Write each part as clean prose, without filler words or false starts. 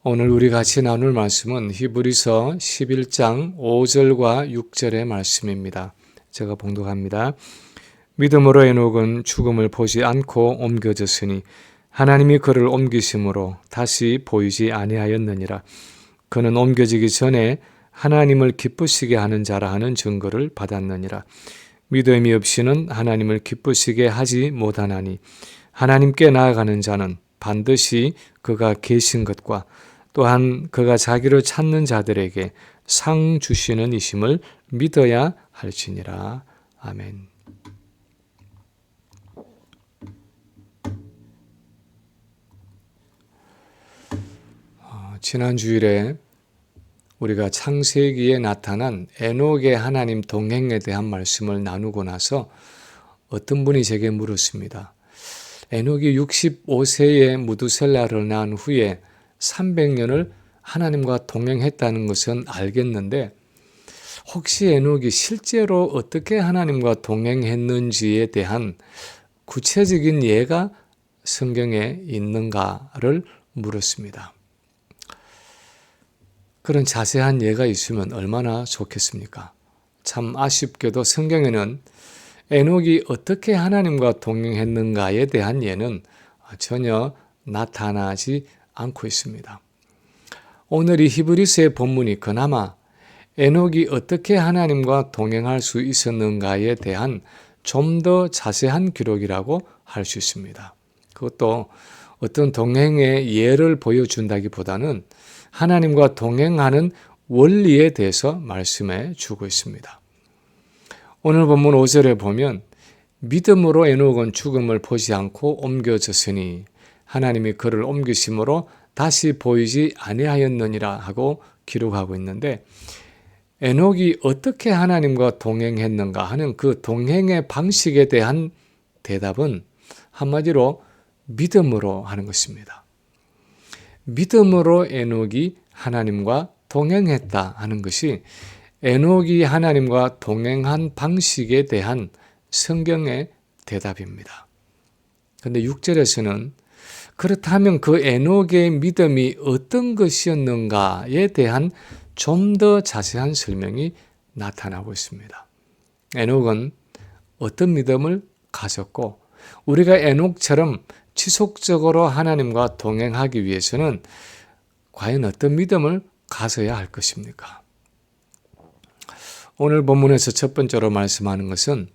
오늘 우리 같이 나눌 말씀은 히브리서 11장 5절과 6절의 말씀입니다. 제가 봉독합니다. 믿음으로 에녹은 죽음을 보지 않고 옮겨졌으니 하나님이 그를 옮기심으로 다시 보이지 아니하였느니라. 그는 옮겨지기 전에 하나님을 기쁘시게 하는 자라 하는 증거를 받았느니라. 믿음이 없이는 하나님을 기쁘시게 하지 못하나니 하나님께 나아가는 자는 반드시 그가 계신 것과 또한 그가 자기를 찾는 자들에게 상 주시는 이심을 믿어야 할지니라. 아멘. 지난 주일에 우리가 창세기에 나타난 에녹의 하나님 동행에 대한 말씀을 나누고 나서 어떤 분이 제게 물었습니다. 에녹이 65세에 무두셀라를 낳은 후에 300년을 하나님과 동행했다는 것은 알겠는데 혹시 에녹이 실제로 어떻게 하나님과 동행했는지에 대한 구체적인 예가 성경에 있는가를 물었습니다. 그런 자세한 예가 있으면 얼마나 좋겠습니까? 참 아쉽게도 성경에는 에녹이 어떻게 하나님과 동행했는가에 대한 예는 전혀 나타나지 않고 있습니다. 오늘 이 히브리서의 본문이 그나마 에녹이 어떻게 하나님과 동행할 수 있었는가에 대한 좀 더 자세한 기록이라고 할 수 있습니다. 그것도 어떤 동행의 예를 보여준다기보다는 하나님과 동행하는 원리에 대해서 말씀해 주고 있습니다. 오늘 본문 5절에 보면 믿음으로 에녹은 죽음을 보지 않고 옮겨졌으니 하나님이 그를 옮기심으로 다시 보이지 아니하였느니라 하고 기록하고 있는데 에녹이 어떻게 하나님과 동행했는가 하는 그 동행의 방식에 대한 대답은 한마디로 믿음으로 하는 것입니다. 믿음으로 에녹이 하나님과 동행했다 하는 것이 에녹이 하나님과 동행한 방식에 대한 성경의 대답입니다. 그런데 6절에서는 그렇다면 그 에녹의 믿음이 어떤 것이었는가에 대한 좀 더 자세한 설명이 나타나고 있습니다. 에녹은 어떤 믿음을 가졌고 우리가 에녹처럼 지속적으로 하나님과 동행하기 위해서는 과연 어떤 믿음을 가져야 할 것입니까? 오늘 본문에서 첫 번째로 말씀하는 것은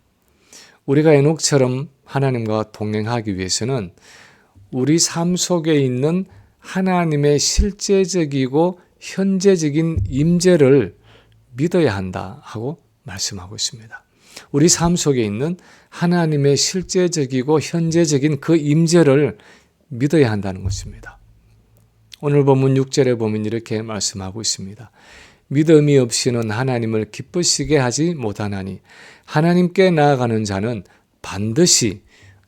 우리가 에녹처럼 하나님과 동행하기 위해서는 우리 삶 속에 있는 하나님의 실제적이고 현재적인 임재를 믿어야 한다 하고 말씀하고 있습니다. 우리 삶 속에 있는 하나님의 실제적이고 현재적인 그 임재를 믿어야 한다는 것입니다. 오늘 본문 6절에 보면 이렇게 말씀하고 있습니다. 믿음이 없이는 하나님을 기쁘시게 하지 못하나니 하나님께 나아가는 자는 반드시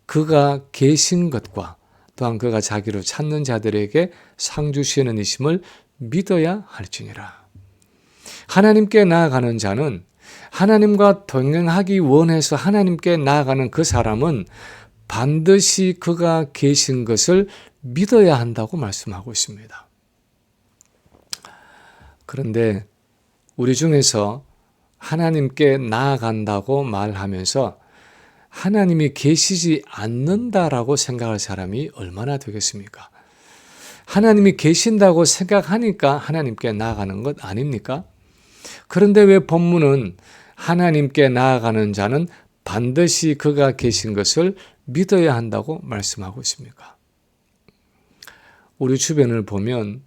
그가 계신 것과 또한 그가 자기를 찾는 자들에게 상 주시는 이심을 믿어야 할지니라. 하나님께 나아가는 자는 하나님과 동행하기 원해서 하나님께 나아가는 그 사람은 반드시 그가 계신 것을 믿어야 한다고 말씀하고 있습니다. 그런데 우리 중에서 하나님께 나아간다고 말하면서 하나님이 계시지 않는다라고 생각할 사람이 얼마나 되겠습니까? 하나님이 계신다고 생각하니까 하나님께 나아가는 것 아닙니까? 그런데 왜 본문은 하나님께 나아가는 자는 반드시 그가 계신 것을 믿어야 한다고 말씀하고 있습니까? 우리 주변을 보면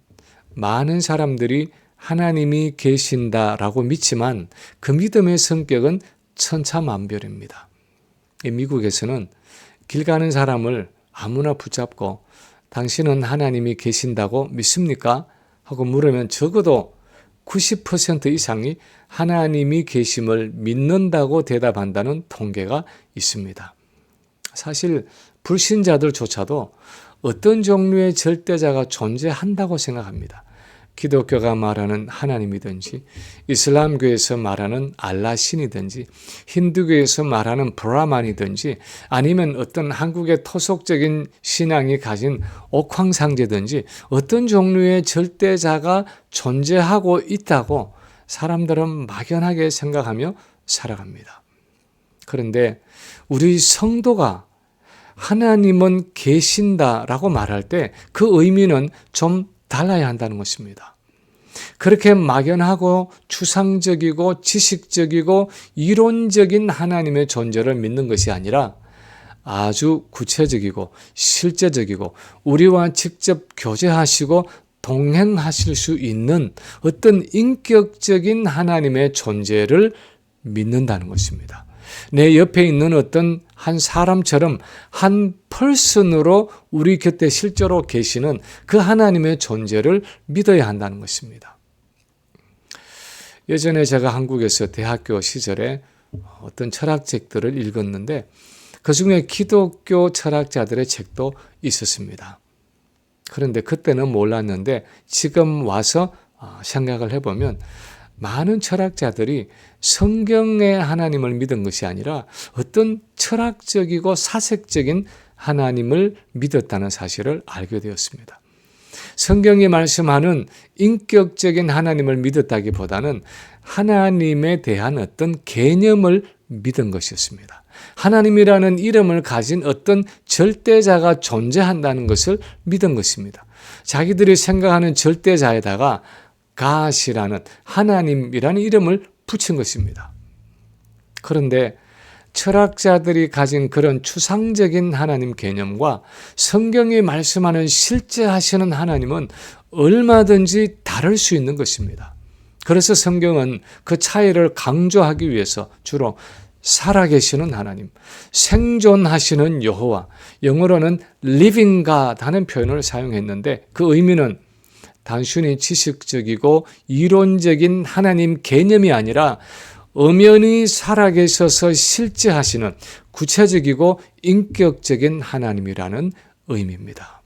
많은 사람들이 하나님이 계신다라고 믿지만 그 믿음의 성격은 천차만별입니다. 미국에서는 길 가는 사람을 아무나 붙잡고 당신은 하나님이 계신다고 믿습니까? 하고 물으면 적어도 90% 이상이 하나님이 계심을 믿는다고 대답한다는 통계가 있습니다. 사실 불신자들조차도 어떤 종류의 절대자가 존재한다고 생각합니다. 기독교가 말하는 하나님이든지, 이슬람교에서 말하는 알라 신이든지, 힌두교에서 말하는 브라만이든지, 아니면 어떤 한국의 토속적인 신앙이 가진 옥황상제든지 어떤 종류의 절대자가 존재하고 있다고 사람들은 막연하게 생각하며 살아갑니다. 그런데 우리 성도가 하나님은 계신다라고 말할 때 그 의미는 좀 달라야 한다는 것입니다. 그렇게 막연하고 추상적이고 지식적이고 이론적인 하나님의 존재를 믿는 것이 아니라 아주 구체적이고 실제적이고 우리와 직접 교제하시고 동행하실 수 있는 어떤 인격적인 하나님의 존재를 믿는다는 것입니다. 내 옆에 있는 어떤 한 사람처럼 한 퍼슨으로 우리 곁에 실제로 계시는 그 하나님의 존재를 믿어야 한다는 것입니다. 예전에 제가 한국에서 대학교 시절에 어떤 철학책들을 읽었는데 그중에 기독교 철학자들의 책도 있었습니다. 그런데 그때는 몰랐는데 지금 와서 생각을 해보면 많은 철학자들이 성경의 하나님을 믿은 것이 아니라 어떤 철학적이고 사색적인 하나님을 믿었다는 사실을 알게 되었습니다. 성경이 말씀하는 인격적인 하나님을 믿었다기보다는 하나님에 대한 어떤 개념을 믿은 것이었습니다. 하나님이라는 이름을 가진 어떤 절대자가 존재한다는 것을 믿은 것입니다. 자기들이 생각하는 절대자에다가 가시라는 하나님이라는 이름을 붙인 것입니다. 그런데 철학자들이 가진 그런 추상적인 하나님 개념과 성경이 말씀하는 실제 하시는 하나님은 얼마든지 다를 수 있는 것입니다. 그래서 성경은 그 차이를 강조하기 위해서 주로 살아계시는 하나님, 생존하시는 여호와, 영어로는 living God 하는 표현을 사용했는데 그 의미는 단순히 지식적이고 이론적인 하나님 개념이 아니라 엄연히 살아계셔서 실제 하시는 구체적이고 인격적인 하나님이라는 의미입니다.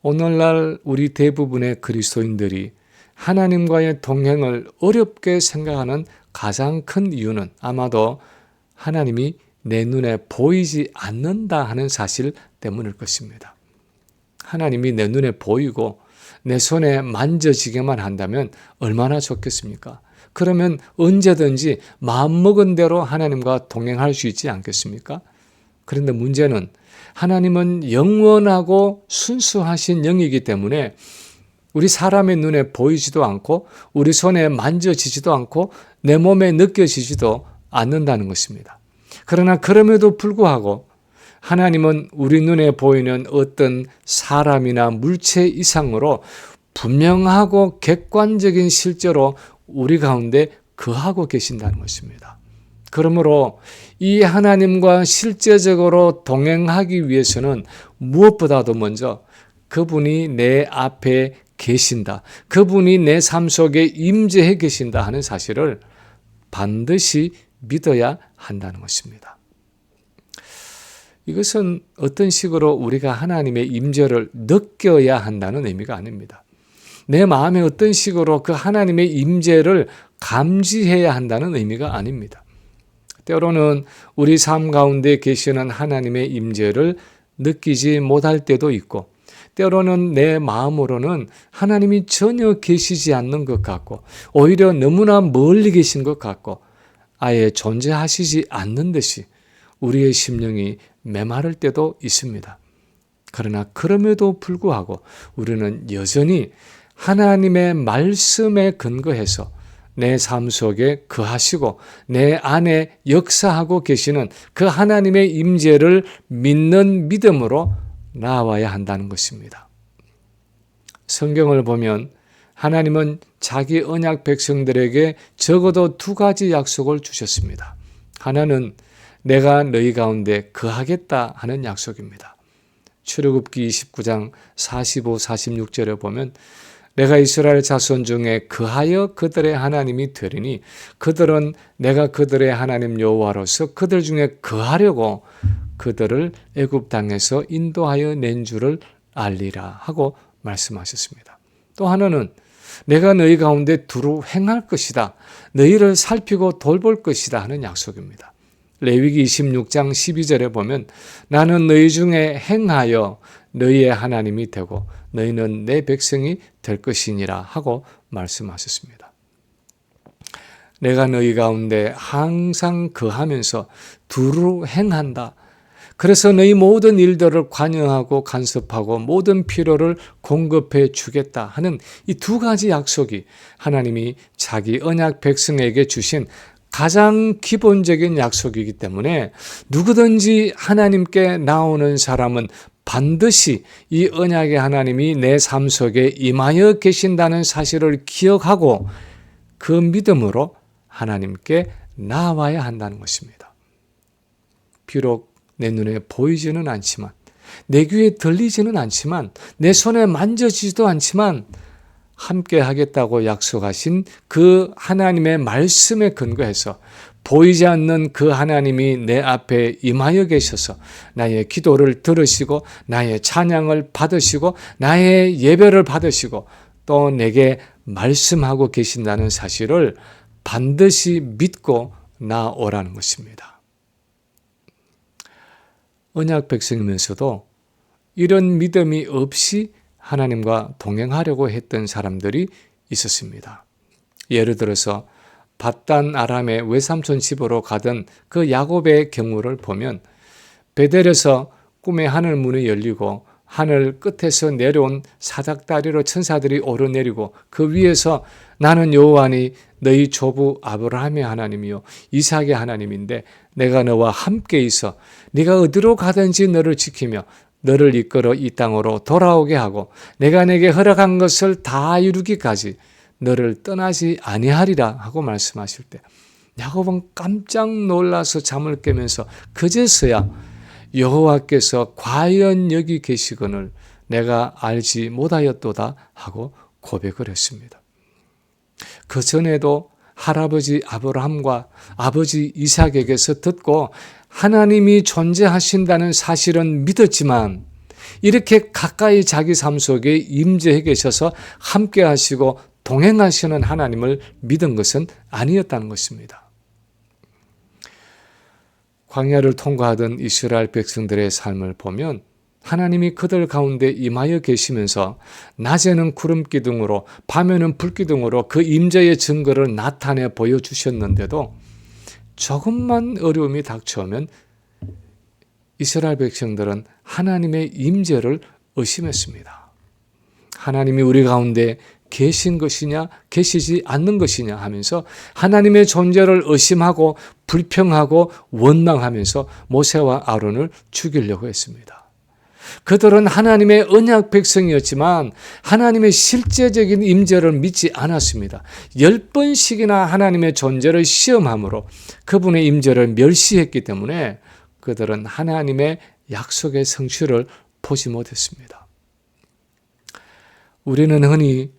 오늘날 우리 대부분의 그리스도인들이 하나님과의 동행을 어렵게 생각하는 가장 큰 이유는 아마도 하나님이 내 눈에 보이지 않는다 하는 사실 때문일 것입니다. 하나님이 내 눈에 보이고 내 손에 만져지게만 한다면 얼마나 좋겠습니까? 그러면 언제든지 마음먹은 대로 하나님과 동행할 수 있지 않겠습니까? 그런데 문제는 하나님은 영원하고 순수하신 영이기 때문에 우리 사람의 눈에 보이지도 않고 우리 손에 만져지지도 않고 내 몸에 느껴지지도 않는다는 것입니다. 그러나 그럼에도 불구하고 하나님은 우리 눈에 보이는 어떤 사람이나 물체 이상으로 분명하고 객관적인 실제로 우리 가운데 거하고 계신다는 것입니다. 그러므로 이 하나님과 실제적으로 동행하기 위해서는 무엇보다도 먼저 그분이 내 앞에 계신다, 그분이 내 삶 속에 임재해 계신다 하는 사실을 반드시 믿어야 한다는 것입니다. 이것은 어떤 식으로 우리가 하나님의 임재를 느껴야 한다는 의미가 아닙니다. 내 마음에 어떤 식으로 그 하나님의 임재를 감지해야 한다는 의미가 아닙니다. 때로는 우리 삶 가운데 계시는 하나님의 임재를 느끼지 못할 때도 있고 때로는 내 마음으로는 하나님이 전혀 계시지 않는 것 같고 오히려 너무나 멀리 계신 것 같고 아예 존재하시지 않는 듯이 우리의 심령이 메마를 때도 있습니다. 그러나 그럼에도 불구하고 우리는 여전히 하나님의 말씀에 근거해서 내 삶 속에 거하시고 내 안에 역사하고 계시는 그 하나님의 임재를 믿는 믿음으로 나아와야 한다는 것입니다. 성경을 보면 하나님은 자기 언약 백성들에게 적어도 두 가지 약속을 주셨습니다. 하나는 내가 너희 가운데 거하겠다 하는 약속입니다. 출애굽기 29장 45, 46절에 보면 내가 이스라엘 자손 중에 거하여 그들의 하나님이 되리니 그들은 내가 그들의 하나님 여호와로서 그들 중에 거하려고 그들을 애굽 땅에서 인도하여 낸 줄을 알리라 하고 말씀하셨습니다. 또 하나는 내가 너희 가운데 두루 행할 것이다. 너희를 살피고 돌볼 것이다 하는 약속입니다. 레위기 26장 12절에 보면 나는 너희 중에 행하여 너희의 하나님이 되고 너희는 내 백성이 될 것이니라 하고 말씀하셨습니다. 내가 너희 가운데 항상 거하면서 두루 행한다. 그래서 너희 모든 일들을 관여하고 간섭하고 모든 필요를 공급해 주겠다 하는 이 두 가지 약속이 하나님이 자기 언약 백성에게 주신 가장 기본적인 약속이기 때문에 누구든지 하나님께 나오는 사람은 반드시 이 언약의 하나님이 내 삶 속에 임하여 계신다는 사실을 기억하고 그 믿음으로 하나님께 나아와야 한다는 것입니다. 비록 내 눈에 보이지는 않지만, 내 귀에 들리지는 않지만, 내 손에 만져지지도 않지만 함께 하겠다고 약속하신 그 하나님의 말씀에 근거해서 보이지 않는 그 하나님이 내 앞에 임하여 계셔서 나의 기도를 들으시고 나의 찬양을 받으시고 나의 예배를 받으시고 또 내게 말씀하고 계신다는 사실을 반드시 믿고 나오라는 것입니다. 언약 백성이면서도 이런 믿음이 없이 하나님과 동행하려고 했던 사람들이 있었습니다. 예를 들어서 밧단 아람의 외삼촌 집으로 가던 그 야곱의 경우를 보면 베델에서 꿈에 하늘 문이 열리고 하늘 끝에서 내려온 사닥다리로 천사들이 오르내리고 그 위에서 나는 여호와니 너희 조부 아브라함의 하나님이요 이삭의 하나님인데 내가 너와 함께 있어 네가 어디로 가든지 너를 지키며 너를 이끌어 이 땅으로 돌아오게 하고 내가 내게 허락한 것을 다 이루기까지 너를 떠나지 아니하리라 하고 말씀하실 때 야곱은 깜짝 놀라서 잠을 깨면서 그제서야 여호와께서 과연 여기 계시거늘 내가 알지 못하였도다 하고 고백을 했습니다. 그 전에도 할아버지 아브라함과 아버지 이삭에게서 듣고 하나님이 존재하신다는 사실은 믿었지만 이렇게 가까이 자기 삶 속에 임재해 계셔서 함께 하시고 동행하시는 하나님을 믿은 것은 아니었다는 것입니다. 광야를 통과하던 이스라엘 백성들의 삶을 보면 하나님이 그들 가운데 임하여 계시면서 낮에는 구름 기둥으로 밤에는 불 기둥으로 그 임재의 증거를 나타내 보여주셨는데도 조금만 어려움이 닥쳐오면 이스라엘 백성들은 하나님의 임재를 의심했습니다. 하나님이 우리 가운데 계신 것이냐 계시지 않는 것이냐 하면서 하나님의 존재를 의심하고 불평하고 원망하면서 모세와 아론을 죽이려고 했습니다. 그들은 하나님의 언약 백성이었지만 하나님의 실제적인 임재를 믿지 않았습니다. 10번씩이나 하나님의 존재를 시험함으로 그분의 임재를 멸시했기 때문에 그들은 하나님의 약속의 성취를 보지 못했습니다. 우리는 흔히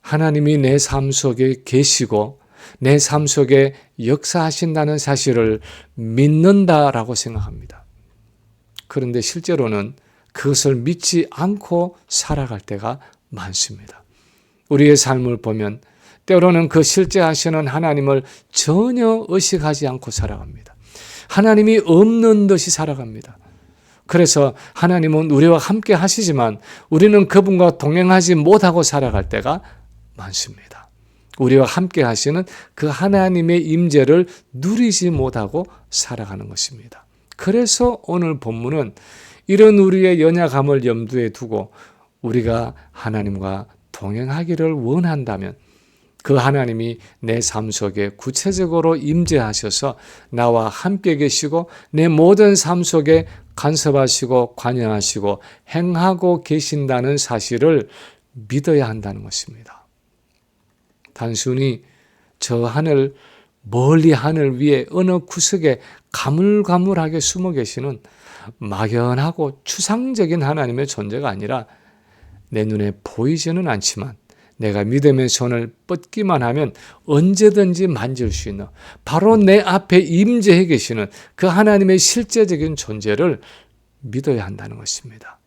하나님이 내 삶 속에 계시고 내 삶 속에 역사하신다는 사실을 믿는다라고 생각합니다. 그런데 실제로는 그것을 믿지 않고 살아갈 때가 많습니다. 우리의 삶을 보면 때로는 그 실제하시는 하나님을 전혀 의식하지 않고 살아갑니다. 하나님이 없는 듯이 살아갑니다. 그래서 하나님은 우리와 함께 하시지만 우리는 그분과 동행하지 못하고 살아갈 때가 많습니다. 우리와 함께 하시는 그 하나님의 임재를 누리지 못하고 살아가는 것입니다. 그래서 오늘 본문은 이런 우리의 연약함을 염두에 두고 우리가 하나님과 동행하기를 원한다면 그 하나님이 내 삶 속에 구체적으로 임재하셔서 나와 함께 계시고 내 모든 삶 속에 간섭하시고 관여하시고 행하고 계신다는 사실을 믿어야 한다는 것입니다. 단순히 저 하늘 멀리 하늘 위에 어느 구석에 가물가물하게 숨어 계시는 막연하고 추상적인 하나님의 존재가 아니라 내 눈에 보이지는 않지만 내가 믿음의 손을 뻗기만 하면 언제든지 만질 수 있는 바로 내 앞에 임재해 계시는 그 하나님의 실제적인 존재를 믿어야 한다는 것입니다.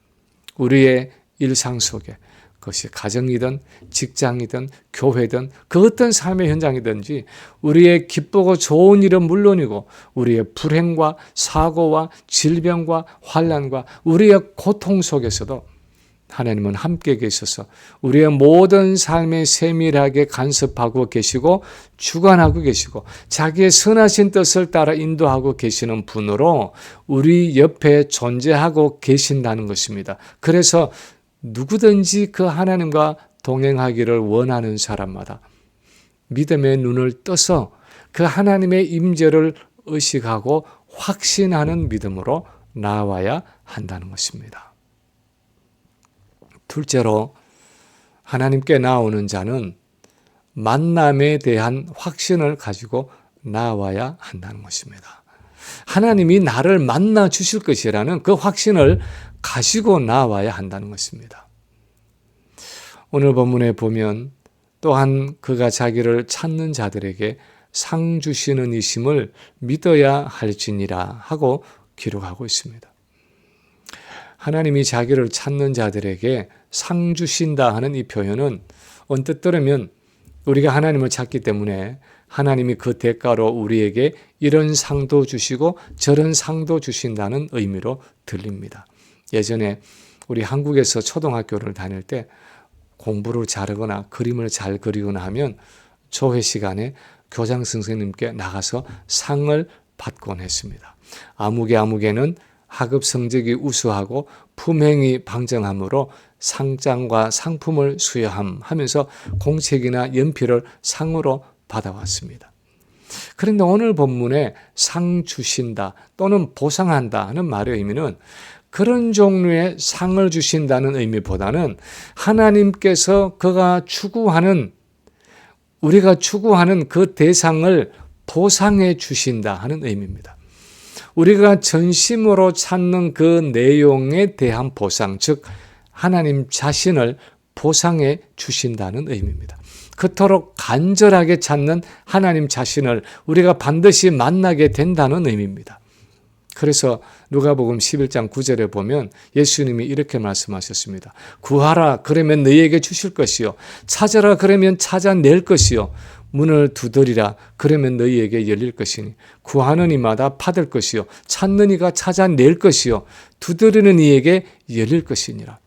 우리의 일상 속에 그것이 가정이든 직장이든 교회든 그 어떤 삶의 현장이든지 우리의 기쁘고 좋은 일은 물론이고 우리의 불행과 사고와 질병과 환난과 우리의 고통 속에서도 하나님은 함께 계셔서 우리의 모든 삶에 세밀하게 간섭하고 계시고 주관하고 계시고 자기의 선하신 뜻을 따라 인도하고 계시는 분으로 우리 옆에 존재하고 계신다는 것입니다. 그래서 누구든지 그 하나님과 동행하기를 원하는 사람마다 믿음의 눈을 떠서 그 하나님의 임재를 의식하고 확신하는 믿음으로 나아와야 한다는 것입니다. 둘째로 하나님께 나오는 자는 만남에 대한 확신을 가지고 나아와야 한다는 것입니다. 하나님이 나를 만나 주실 것이라는 그 확신을 가지고 나와야 한다는 것입니다. 오늘 본문에 보면 또한 그가 자기를 찾는 자들에게 상 주시는 이심을 믿어야 할지니라 하고 기록하고 있습니다. 하나님이 자기를 찾는 자들에게 상 주신다 하는 이 표현은 언뜻 들으면 우리가 하나님을 찾기 때문에 하나님이 그 대가로 우리에게 이런 상도 주시고 저런 상도 주신다는 의미로 들립니다. 예전에 우리 한국에서 초등학교를 다닐 때 공부를 잘하거나 그림을 잘 그리거나 하면 조회 시간에 교장 선생님께 나가서 상을 받곤 했습니다. 아무개는 학업 성적이 우수하고 품행이 방정함으로 상장과 상품을 수여함 하면서 공책이나 연필을 상으로 받아왔습니다. 그런데 오늘 본문에 상 주신다 또는 보상한다 하는 말의 의미는 그런 종류의 상을 주신다는 의미보다는 하나님께서 우리가 추구하는 그 대상을 보상해 주신다 하는 의미입니다. 우리가 전심으로 찾는 그 내용에 대한 보상, 즉 하나님 자신을 보상해 주신다는 의미입니다. 그토록 간절하게 찾는 하나님 자신을 우리가 반드시 만나게 된다는 의미입니다. 그래서 누가복음 11장 9절에 보면 예수님이 이렇게 말씀하셨습니다. 구하라 그러면 너희에게 주실 것이요 찾아라 그러면 찾아낼 것이요 문을 두드리라 그러면 너희에게 열릴 것이니 구하는 이마다 받을 것이요 찾는 이가 찾아낼 것이요 두드리는 이에게 열릴 것이니라.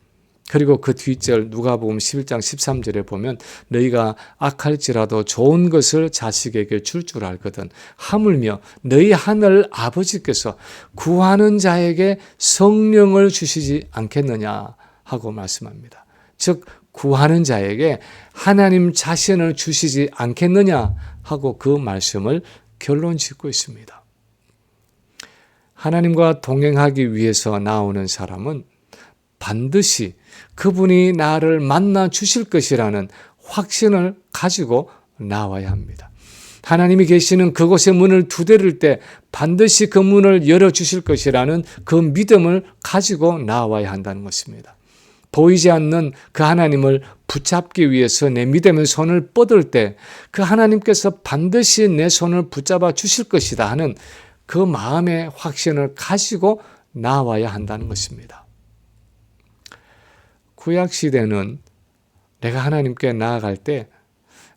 그리고 그 뒷절 누가복음 11장 13절에 보면 너희가 악할지라도 좋은 것을 자식에게 줄 줄 알거든 하물며 너희 하늘 아버지께서 구하는 자에게 성령을 주시지 않겠느냐 하고 말씀합니다. 즉 구하는 자에게 하나님 자신을 주시지 않겠느냐 하고 그 말씀을 결론 짓고 있습니다. 하나님과 동행하기 위해서 나오는 사람은 반드시 그분이 나를 만나 주실 것이라는 확신을 가지고 나와야 합니다. 하나님이 계시는 그곳의 문을 두드릴 때 반드시 그 문을 열어주실 것이라는 그 믿음을 가지고 나와야 한다는 것입니다. 보이지 않는 그 하나님을 붙잡기 위해서 내 믿음의 손을 뻗을 때 그 하나님께서 반드시 내 손을 붙잡아 주실 것이다 하는 그 마음의 확신을 가지고 나와야 한다는 것입니다. 구약시대는 내가 하나님께 나아갈 때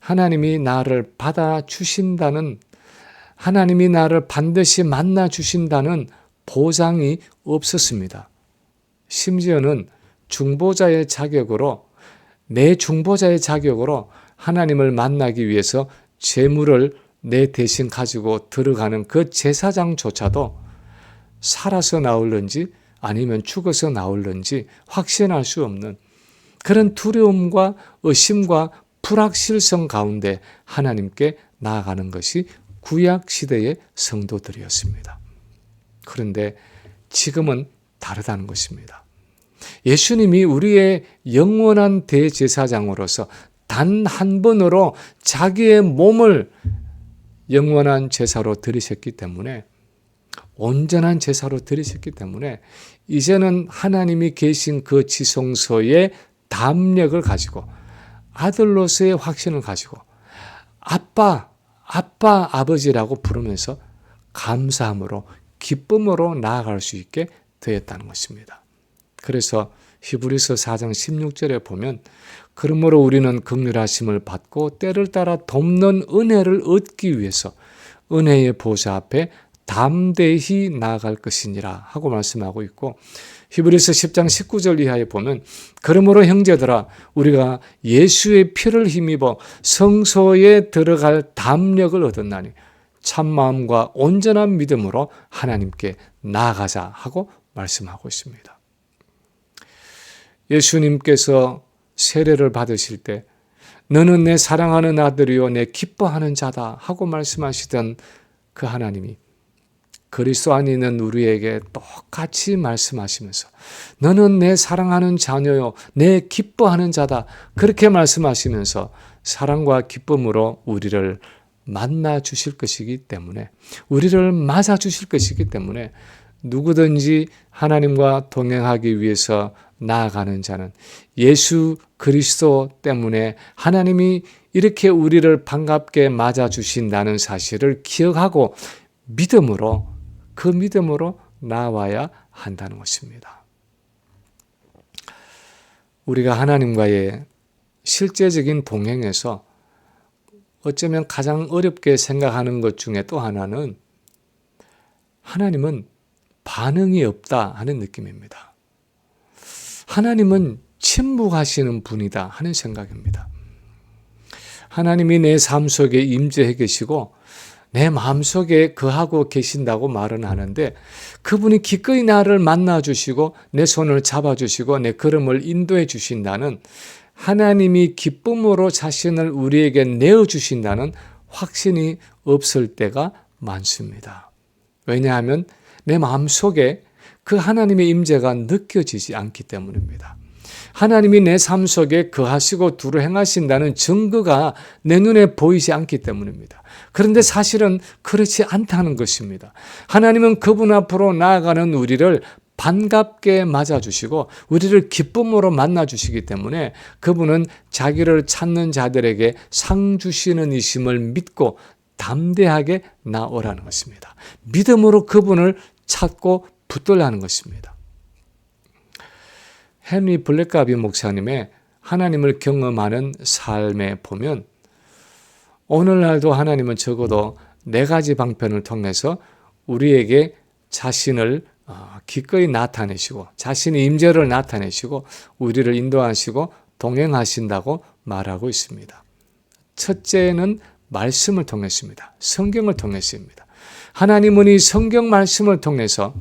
하나님이 나를 받아주신다는, 하나님이 나를 반드시 만나 주신다는 보장이 없었습니다. 심지어는 중보자의 자격으로, 내 중보자의 자격으로 하나님을 만나기 위해서 제물을 내 대신 가지고 들어가는 그 제사장조차도 살아서 나올는지 아니면 죽어서 나올는지 확신할 수 없는 그런 두려움과 의심과 불확실성 가운데 하나님께 나아가는 것이 구약시대의 성도들이었습니다. 그런데 지금은 다르다는 것입니다. 예수님이 우리의 영원한 대제사장으로서 단 한 번으로 자기의 몸을 영원한 제사로 드리셨기 때문에, 온전한 제사로 드리셨기 때문에 이제는 하나님이 계신 그 지성소의 담력을 가지고 아들로서의 확신을 가지고 아빠, 아버지라고 부르면서 감사함으로 기쁨으로 나아갈 수 있게 되었다는 것입니다. 그래서 히브리서 4장 16절에 보면 그러므로 우리는 긍휼하심을 받고 때를 따라 돕는 은혜를 얻기 위해서 은혜의 보좌 앞에 담대히 나아갈 것이니라 하고 말씀하고 있고, 히브리서 10장 19절 이하에 보면 그러므로 형제들아 우리가 예수의 피를 힘입어 성소에 들어갈 담력을 얻었나니 참마음과 온전한 믿음으로 하나님께 나아가자 하고 말씀하고 있습니다. 예수님께서 세례를 받으실 때 너는 내 사랑하는 아들이요 내 기뻐하는 자다 하고 말씀하시던 그 하나님이 그리스도 안에 있는 우리에게 똑같이 말씀하시면서 너는 내 사랑하는 자녀요 내 기뻐하는 자다 그렇게 말씀하시면서 사랑과 기쁨으로 우리를 만나 주실 것이기 때문에, 우리를 맞아 주실 것이기 때문에 누구든지 하나님과 동행하기 위해서 나아가는 자는 예수 그리스도 때문에 하나님이 이렇게 우리를 반갑게 맞아 주신다는 사실을 기억하고 그 믿음으로 나와야 한다는 것입니다. 우리가 하나님과의 실제적인 동행에서 어쩌면 가장 어렵게 생각하는 것 중에 또 하나는 하나님은 반응이 없다 하는 느낌입니다. 하나님은 침묵하시는 분이다 하는 생각입니다. 하나님이 내 삶 속에 임재해 계시고 내 마음속에 거하고 계신다고 말은 하는데 그분이 기꺼이 나를 만나주시고 내 손을 잡아주시고 내 걸음을 인도해 주신다는, 하나님이 기쁨으로 자신을 우리에게 내어주신다는 확신이 없을 때가 많습니다. 왜냐하면 내 마음속에 그 하나님의 임재가 느껴지지 않기 때문입니다. 하나님이 내 삶 속에 거하시고 두루 행하신다는 증거가 내 눈에 보이지 않기 때문입니다. 그런데 사실은 그렇지 않다는 것입니다. 하나님은 그분 앞으로 나아가는 우리를 반갑게 맞아주시고 우리를 기쁨으로 만나주시기 때문에 그분은 자기를 찾는 자들에게 상 주시는 이심을 믿고 담대하게 나오라는 것입니다. 믿음으로 그분을 찾고 붙들라는 것입니다. 헨리 블랙가비 목사님의 하나님을 경험하는 삶에 보면 오늘날도 하나님은 적어도 4가지 방편을 통해서 우리에게 자신을 기꺼이 나타내시고 자신의 임재를 나타내시고 우리를 인도하시고 동행하신다고 말하고 있습니다. 첫째는 말씀을 통했습니다. 성경을 통했습니다. 하나님은 이 성경 말씀을 통해서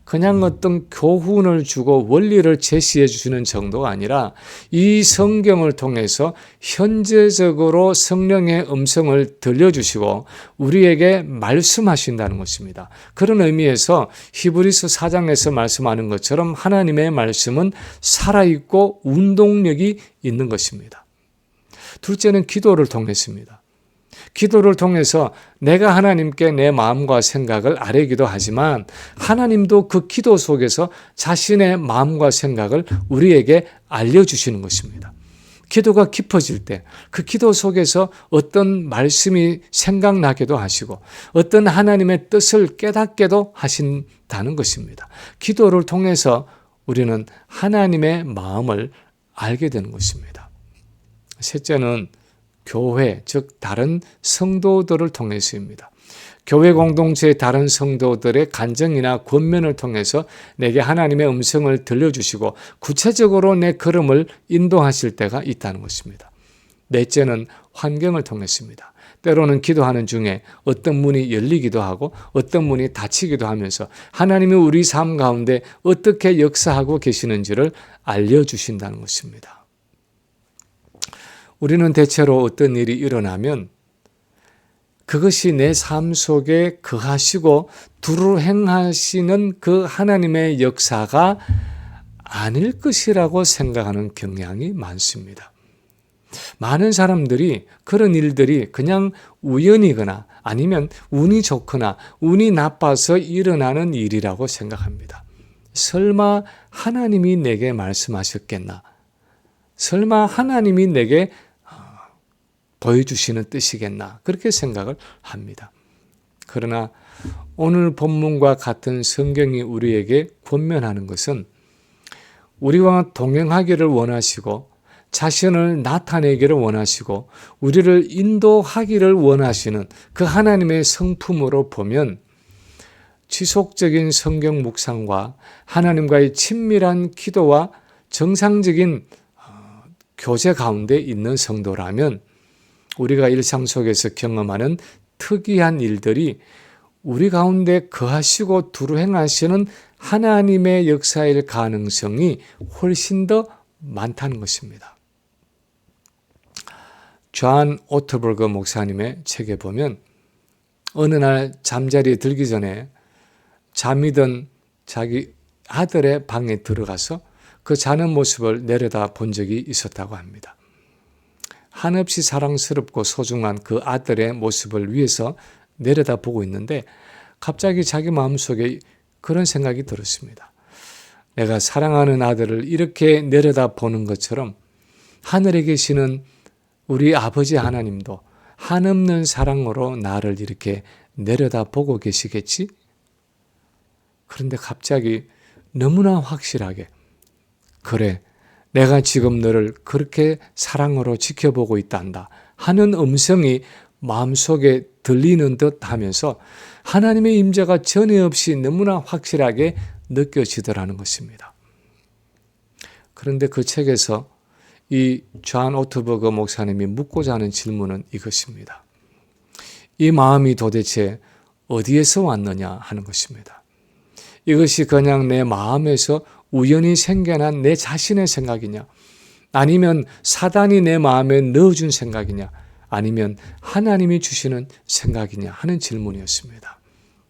그냥 어떤 교훈을 주고 원리를 제시해 주시는 정도가 아니라 이 성경을 통해서 현재적으로 성령의 음성을 들려주시고 우리에게 말씀하신다는 것입니다. 그런 의미에서 히브리서 4장에서 말씀하는 것처럼 하나님의 말씀은 살아있고 운동력이 있는 것입니다. 둘째는 기도를 통했습니다. 기도를 통해서 내가 하나님께 내 마음과 생각을 아뢰기도 하지만 하나님도 그 기도 속에서 자신의 마음과 생각을 우리에게 알려주시는 것입니다. 기도가 깊어질 때 그 기도 속에서 어떤 말씀이 생각나기도 하시고 어떤 하나님의 뜻을 깨닫게도 하신다는 것입니다. 기도를 통해서 우리는 하나님의 마음을 알게 되는 것입니다. 셋째는 교회, 즉 다른 성도들을 통해서입니다. 교회 공동체의 다른 성도들의 간증이나 권면을 통해서 내게 하나님의 음성을 들려주시고 구체적으로 내 걸음을 인도하실 때가 있다는 것입니다. 넷째는 환경을 통했습니다. 때로는 기도하는 중에 어떤 문이 열리기도 하고 어떤 문이 닫히기도 하면서 하나님이 우리 삶 가운데 어떻게 역사하고 계시는지를 알려주신다는 것입니다. 우리는 대체로 어떤 일이 일어나면 그것이 내 삶 속에 거하시고 두루 행하시는 그 하나님의 역사가 아닐 것이라고 생각하는 경향이 많습니다. 많은 사람들이 그런 일들이 그냥 우연이거나 아니면 운이 좋거나 운이 나빠서 일어나는 일이라고 생각합니다. 설마 하나님이 내게 말씀하셨겠나? 설마 하나님이 내게 보여주시는 뜻이겠나? 그렇게 생각을 합니다. 그러나 오늘 본문과 같은 성경이 우리에게 권면하는 것은 우리와 동행하기를 원하시고 자신을 나타내기를 원하시고 우리를 인도하기를 원하시는 그 하나님의 성품으로 보면 지속적인 성경 묵상과 하나님과의 친밀한 기도와 정상적인 교제 가운데 있는 성도라면 우리가 일상 속에서 경험하는 특이한 일들이 우리 가운데 거하시고 두루 행하시는 하나님의 역사일 가능성이 훨씬 더 많다는 것입니다. 존 오토버그 목사님의 책에 보면 어느 날 잠자리에 들기 전에 잠이 든 자기 아들의 방에 들어가서 그 자는 모습을 내려다 본 적이 있었다고 합니다. 한없이 사랑스럽고 소중한 그 아들의 모습을 위해서 내려다보고 있는데 갑자기 자기 마음속에 그런 생각이 들었습니다. 내가 사랑하는 아들을 이렇게 내려다보는 것처럼 하늘에 계시는 우리 아버지 하나님도 한없는 사랑으로 나를 이렇게 내려다보고 계시겠지? 그런데 갑자기 너무나 확실하게 그래, 내가 지금 너를 그렇게 사랑으로 지켜보고 있단다 하는 음성이 마음속에 들리는 듯 하면서 하나님의 임재가 전에 없이 너무나 확실하게 느껴지더라는 것입니다. 그런데 그 책에서 이 존 오토버그 목사님이 묻고자 하는 질문은 이것입니다. 이 마음이 도대체 어디에서 왔느냐 하는 것입니다. 이것이 그냥 내 마음에서 우연히 생겨난 내 자신의 생각이냐? 아니면 사단이 내 마음에 넣어준 생각이냐? 아니면 하나님이 주시는 생각이냐? 하는 질문이었습니다.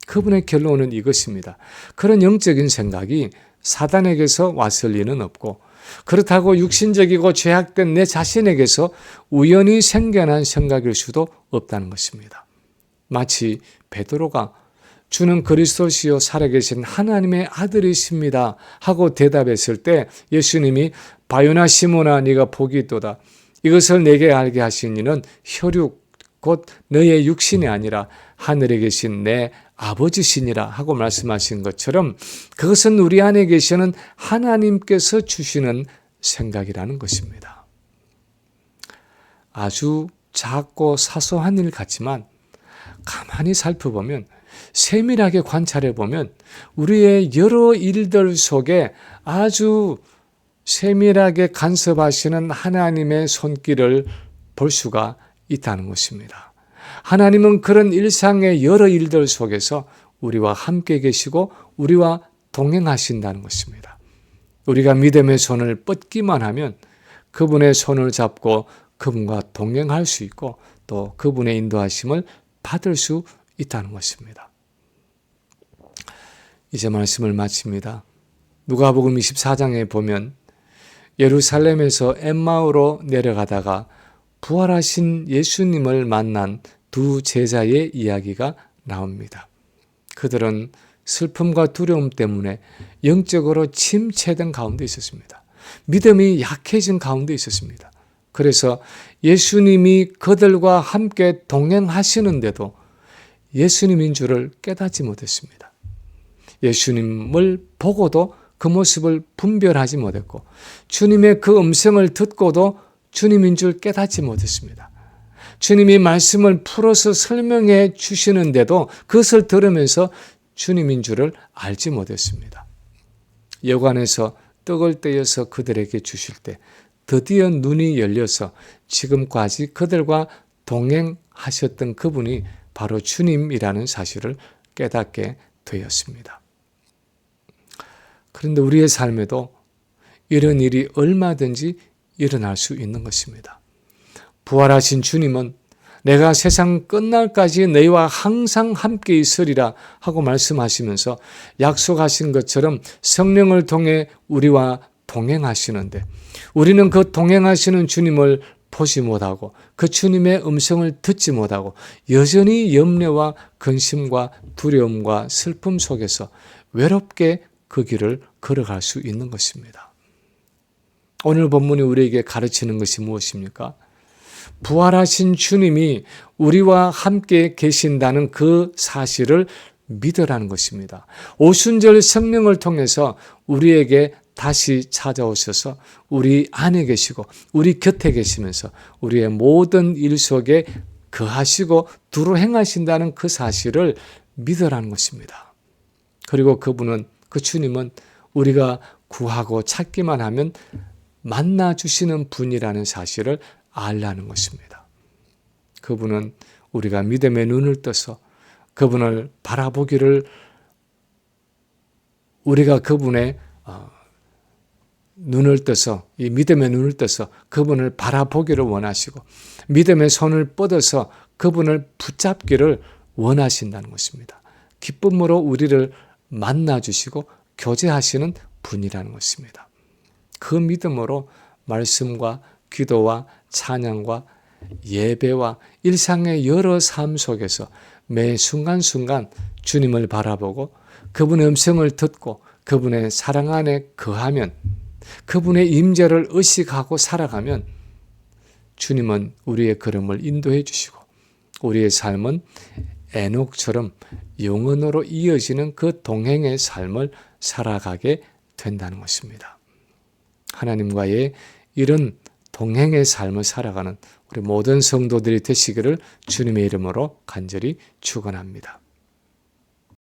그분의 결론은 이것입니다. 그런 영적인 생각이 사단에게서 왔을 리는 없고 그렇다고 육신적이고 죄악된 내 자신에게서 우연히 생겨난 생각일 수도 없다는 것입니다. 마치 베드로가 주는 그리스도시요 살아계신 하나님의 아들이십니다 하고 대답했을 때 예수님이 바요나 시몬아 네가 복이 있도다. 이것을 내게 알게 하신 이는 혈육 곧 너의 육신이 아니라 하늘에 계신 내 아버지시니라 하고 말씀하신 것처럼 그것은 우리 안에 계시는 하나님께서 주시는 생각이라는 것입니다. 아주 작고 사소한 일 같지만 가만히 살펴보면 세밀하게 관찰해 보면 우리의 여러 일들 속에 아주 세밀하게 간섭하시는 하나님의 손길을 볼 수가 있다는 것입니다. 하나님은 그런 일상의 여러 일들 속에서 우리와 함께 계시고 우리와 동행하신다는 것입니다. 우리가 믿음의 손을 뻗기만 하면 그분의 손을 잡고 그분과 동행할 수 있고 또 그분의 인도하심을 받을 수 있다는 것입니다. 이제 말씀을 마칩니다. 누가복음 24장에 보면 예루살렘에서 엠마오로 내려가다가 부활하신 예수님을 만난 두 제자의 이야기가 나옵니다. 그들은 슬픔과 두려움 때문에 영적으로 침체된 가운데 있었습니다. 믿음이 약해진 가운데 있었습니다. 그래서 예수님이 그들과 함께 동행하시는데도 예수님인 줄을 깨닫지 못했습니다. 예수님을 보고도 그 모습을 분별하지 못했고 주님의 그 음성을 듣고도 주님인 줄 깨닫지 못했습니다. 주님이 말씀을 풀어서 설명해 주시는데도 그것을 들으면서 주님인 줄을 알지 못했습니다. 여관에서 떡을 떼어서 그들에게 주실 때 드디어 눈이 열려서 지금까지 그들과 동행하셨던 그분이 바로 주님이라는 사실을 깨닫게 되었습니다. 그런데 우리의 삶에도 이런 일이 얼마든지 일어날 수 있는 것입니다. 부활하신 주님은 내가 세상 끝날까지 너희와 항상 함께 있으리라 하고 말씀하시면서 약속하신 것처럼 성령을 통해 우리와 동행하시는데 우리는 그 동행하시는 주님을 보지 못하고 그 주님의 음성을 듣지 못하고 여전히 염려와 근심과 두려움과 슬픔 속에서 외롭게 그 길을 걸어갈 수 있는 것입니다. 오늘 본문이 우리에게 가르치는 것이 무엇입니까? 부활하신 주님이 우리와 함께 계신다는 그 사실을 믿으라는 것입니다. 오순절 성령을 통해서 우리에게 다시 찾아오셔서 우리 안에 계시고 우리 곁에 계시면서 우리의 모든 일 속에 거하시고 두루 행하신다는 그 사실을 믿으라는 것입니다. 그리고 그 주님은 우리가 구하고 찾기만 하면 만나 주시는 분이라는 사실을 알라는 것입니다. 그분은 우리가 믿음의 눈을 떠서 그분을 바라보기를, 우리가 그분의 눈을 떠서, 이 믿음의 눈을 떠서 그분을 바라보기를 원하시고 믿음의 손을 뻗어서 그분을 붙잡기를 원하신다는 것입니다. 기쁨으로 우리를 만나 주시고 교제하시는 분이라는 것입니다. 그 믿음으로 말씀과 기도와 찬양과 예배와 일상의 여러 삶 속에서 매 순간순간 주님을 바라보고 그분의 음성을 듣고 그분의 사랑 안에 거하면, 그분의 임재를 의식하고 살아가면 주님은 우리의 걸음을 인도해 주시고 우리의 삶은 에녹처럼 영원으로 이어지는 그 동행의 삶을 살아가게 된다는 것입니다. 하나님과의 이런 동행의 삶을 살아가는 우리 모든 성도들이 되시기를 주님의 이름으로 간절히 축원합니다.